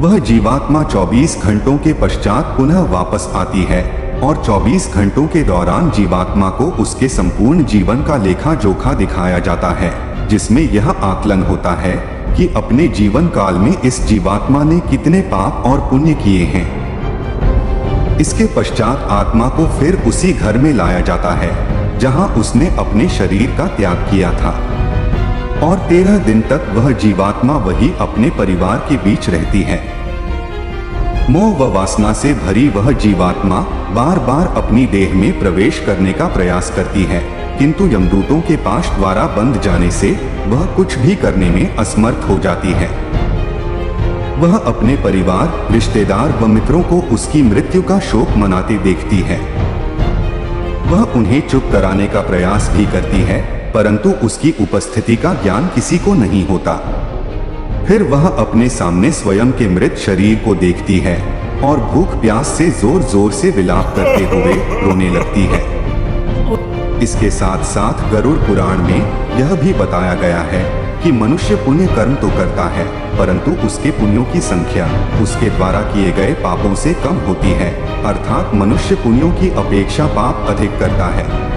वह जीवात्मा 24 घंटों के पश्चात पुनः वापस आती है और 24 घंटों के दौरान जीवात्मा को उसके संपूर्ण जीवन का लेखा जोखा दिखाया जाता है, जिसमें यह आकलन होता है कि अपने जीवन काल में इस जीवात्मा ने कितने पाप और पुण्य किए हैं। इसके पश्चात आत्मा को फिर उसी घर में लाया जाता है जहां उसने अपने शरीर का त्याग किया था और 13 दिन तक वह जीवात्मा वही अपने परिवार के बीच रहती है। मोह व वासना से भरी वह जीवात्मा बार बार अपनी देह में प्रवेश करने का प्रयास करती है, किंतु यमदूतों के पाश द्वारा बंद जाने से वह कुछ भी करने में असमर्थ हो जाती है। वह अपने परिवार, रिश्तेदार व मित्रों को उसकी मृत्यु का शोक मनाते देखती है। वह उन्हें चुप कराने का प्रयास भी करती है, परंतु उसकी उपस्थिति का ज्ञान किसी को नहीं होता। फिर वह अपने सामने स्वयं के मृत शरीर को देखती है और भूख प्यास से जोर जोर से विलाप करते हुए रोने लगती है। इसके साथ साथ गरुड़ पुराण में यह भी बताया गया है कि मनुष्य पुण्य कर्म तो करता है, परंतु उसके पुण्यों की संख्या उसके द्वारा किए गए पापों से कम होती है, अर्थात मनुष्य पुण्यों की अपेक्षा पाप अधिक करता है।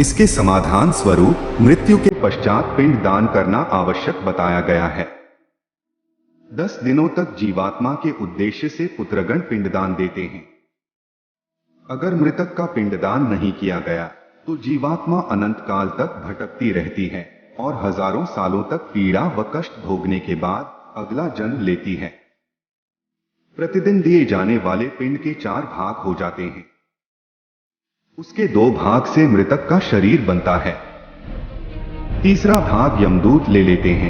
इसके समाधान स्वरूप मृत्यु के पश्चात पिंड दान करना आवश्यक बताया गया है। 10 दिनों तक जीवात्मा के उद्देश्य से पुत्रगण पिंडदान देते हैं। अगर मृतक का पिंडदान नहीं किया गया तो जीवात्मा अनंत काल तक भटकती रहती है और हजारों सालों तक पीड़ा व कष्ट भोगने के बाद अगला जन्म लेती है। प्रतिदिन दिए जाने वाले पिंड के 4 भाग हो जाते हैं। उसके 2 भाग से मृतक का शरीर बनता है, तीसरा भाग यमदूत ले लेते हैं।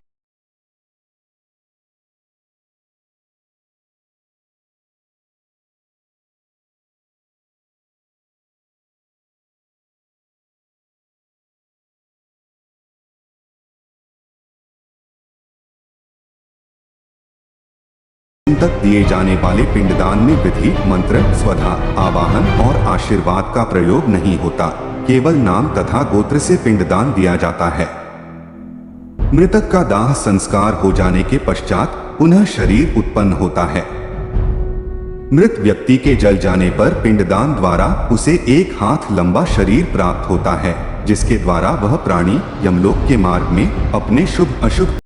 तक दिए जाने वाले पिंडदान में विधि, मंत्र, स्वधा, आवाहन और आशीर्वाद का प्रयोग नहीं होता, केवल नाम तथा गोत्र से पिंडदान दिया जाता है। मृतक का दाह संस्कार हो जाने के पश्चात पुनः शरीर उत्पन्न होता है। मृत व्यक्ति के जल जाने पर पिंडदान द्वारा उसे 1 हाथ लंबा शरीर प्राप्त होता है, जिसके द्वारा वह प्राणी यमलोक के मार्ग में अपने शुभ अशुभ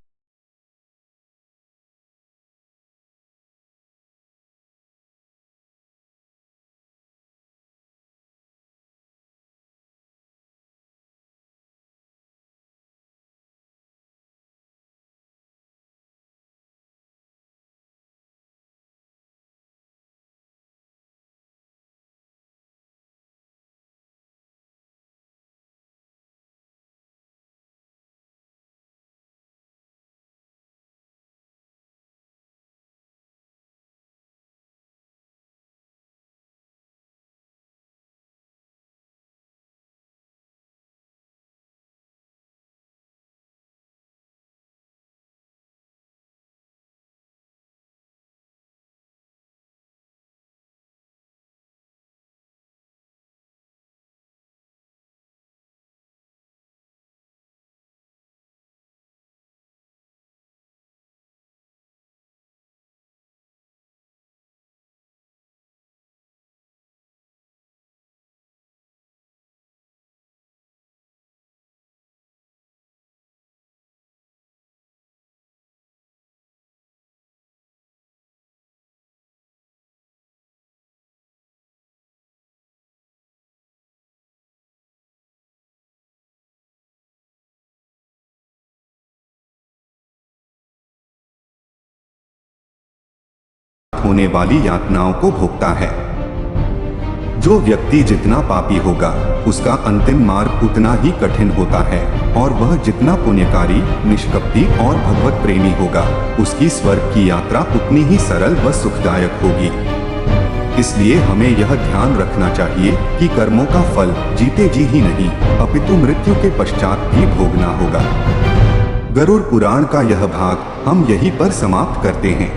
होने वाली यातनाओं को भोगता है। जो व्यक्ति जितना पापी होगा उसका अंतिम मार्ग उतना ही कठिन होता है और वह जितना पुण्यकारी, निष्कपटी और भगवत प्रेमी होगा उसकी स्वर्ग की यात्रा उतनी ही सरल व सुखदायक होगी। इसलिए हमें यह ध्यान रखना चाहिए कि कर्मों का फल जीते जी ही नहीं अपितु मृत्यु के पश्चात भी भोगना होगा। गरुड़ पुराण का यह भाग हम यहीं पर समाप्त करते हैं।